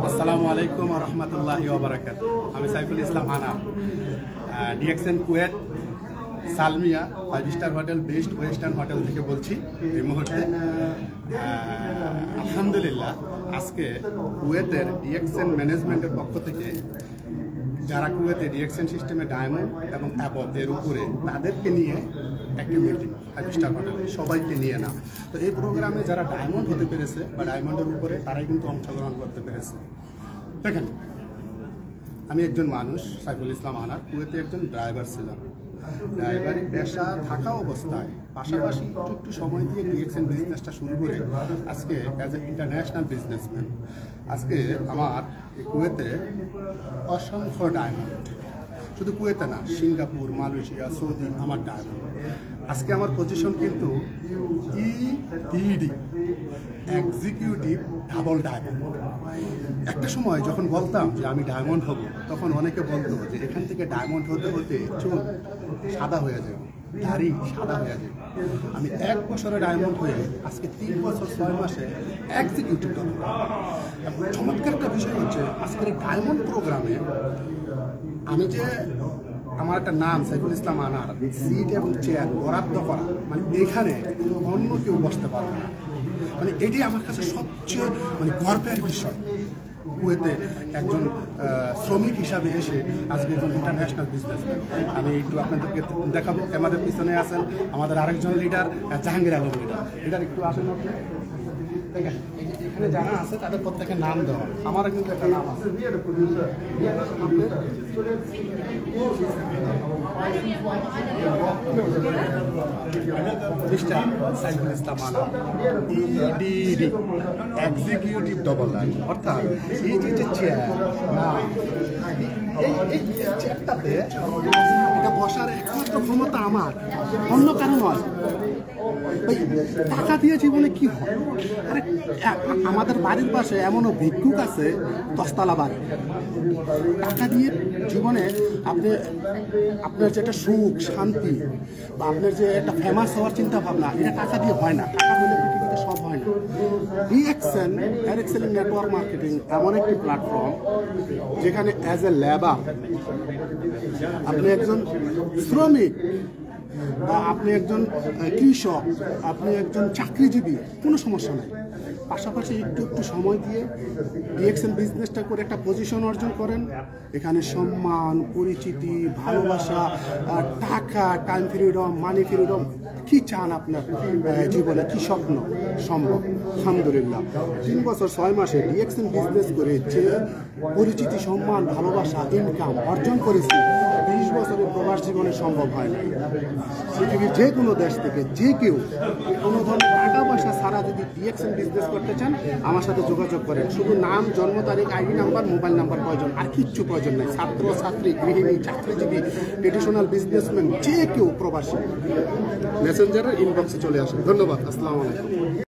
আসসালামু আলাইকুম ওয়া রাহমাতুল্লাহি ওয়া বারাকাতুহু। আমি সাইফুল ইসলাম আনার, DXN Kuwait Salmia 5 star hotel best western hotel থেকে বলছি। এই মুহূর্তে আলহামদুলিল্লাহ আজকে কুয়েতের ডিএক্সএন ম্যানেজমেন্টের পক্ষ থেকে যারা কুয়েতে ডিএক্সএন সিস্টেমে ডায়মন্ড এবং অ্যাবভ এর উপরে তাদেরকে নিয়ে একটা মিটিং 5 স্টার হোটেলে, সবাইকে নিয়ে না। তো এই প্রোগ্রামে যারা ডায়মন্ড হতে পেরেছে বা ডায়মন্ডের উপরে তারাই কিন্তু অংশগ্রহণ করতে পেরেছে। দেখেন, আমি একজন মানুষ সাইফুল ইসলাম আনার, কুয়েতে একজন ড্রাইভার ছিলাম। ড্রাইভারি পেশা থাকা অবস্থায় পাশাপাশি একটু সময় দিয়ে ডিএক্সএন বিজনেসটা শুরু করে আজকে অ্যাজ এ ইন্টারন্যাশনাল বিজনেসম্যান আজকে আমার কুয়েতে অসংখ্য ডায়মন্ড, শুধু কুয়েতে না, সিঙ্গাপুর, মালয়েশিয়া, সৌদি আমার ডায়মন্ড। আজকে আমার পজিশন কিন্তু ইডিডি এক্সিকিউটিভ ডাবল ডায়মন্ড। একটা সময় যখন বলতাম যে আমি ডায়মন্ড হব, তখন অনেকে বলতো যে এখান থেকে ডায়মন্ড হতে হতে চুল সাদা হয়ে যাবে, দাড়ি সাদা হয়ে যাবে। আমি 1 বছরে ডায়মন্ড হয়ে আজকে 3 বছর 6 মাসে এক্সিকিউটিভ ডাবল। চমৎকার একটা বিষয় হচ্ছে আজকের এই ডায়মন্ড প্রোগ্রামে আমি যে আমার একটা নাম সাইফুল ইসলাম আনার, সিট এবং চেয়ার বরাদ্দ করা, মানে এখানে অন্য কেউ বসতে পারবে না। মানে এটি আমার কাছে সবচেয়ে গর্বের বিষয়। কুয়েতে একজন শ্রমিক হিসাবে এসে আজকে একজন ইন্টারন্যাশনাল বিজনেসম্যান। আমি একটু আপনাদেরকে দেখাবো। আমাদের পিছনে আছেন আমাদের আরেকজন লিডার জাহাঙ্গীর আলম লিডার একটু আসেন। দেখেন এখানে যারা আছে তাদের প্রত্যেকের নাম দেওয়া, আমারও কিন্তু একটা নাম আছে। সাইফুল ইসলাম আনার, ইডিডি এক্সিকিউটিভ ডাবল লাইন। অর্থাৎ এই যে চেয়ার, এই চেয়ারটাতে এটা বসার একমাত্র ক্ষমতা আমার, অন্য কারো নয়। টাকা দিয়ে জীবনে কি হয়? আরে আমাদের বাড়ির পাশে এমনও ভিক্ষুক আছে 10 তলা বাড়ি। টাকা দিয়ে জীবনে আপনার যেটা সুখ শান্তি বা আপনার যে একটা ফেমাস হওয়ার চিন্তা ভাবনা, এটা টাকা দিয়ে হয় না। টাকা দিলে পৃথিবীতে সব হয় না। DXN direct selling network marketing এমন একটি প্ল্যাটফর্ম যেখানে অ্যাজ এ লেবার, আপনি একজন শ্রমিক বা আপনি একজন কৃষক, আপনি একজন চাকরিজীবী, কোনো সমস্যা নাই। পাশাপাশি একটু সময় দিয়ে ডিএক্সএন বিজনেসটা করে একটা পজিশন অর্জন করেন। এখানে সম্মান, পরিচিতি, ভালোবাসা, টাকা, টাইম ফ্রিডম, মানি ফ্রিডম, কি চান আপনার জীবনে, কি স্বপ্ন সম্ভব। আলহামদুলিল্লাহ 3 বছর 6 মাসে ডিএক্সএন বিজনেস করে যে পরিচিতি, সম্মান, ভালোবাসা, ইনকাম অর্জন করেছি, 20 বছরের প্রবাস জীবনে সম্ভব হয় না। পৃথিবীর যে কোনো দেশ থেকে যে কেউ কোনো ধরনের টাকা পয়সা ছাড়া যদি ডিএক্সএন বিজনেস করতে চান, আমার সাথে যোগাযোগ করেন। শুধু নাম, জন্ম তারিখ, আইডি নাম্বার, মোবাইল নাম্বার প্রয়োজন, আর কিচ্ছু প্রয়োজন নাই। ছাত্র, ছাত্রী, গৃহিণী, চাকরিজীবী, ট্রেডিশনাল বিজনেসম্যান, যে কেউ প্রবাসী, মেসেঞ্জারের ইনবক্সে চলে আসেন। ধন্যবাদ। আসসালামু আলাইকুম।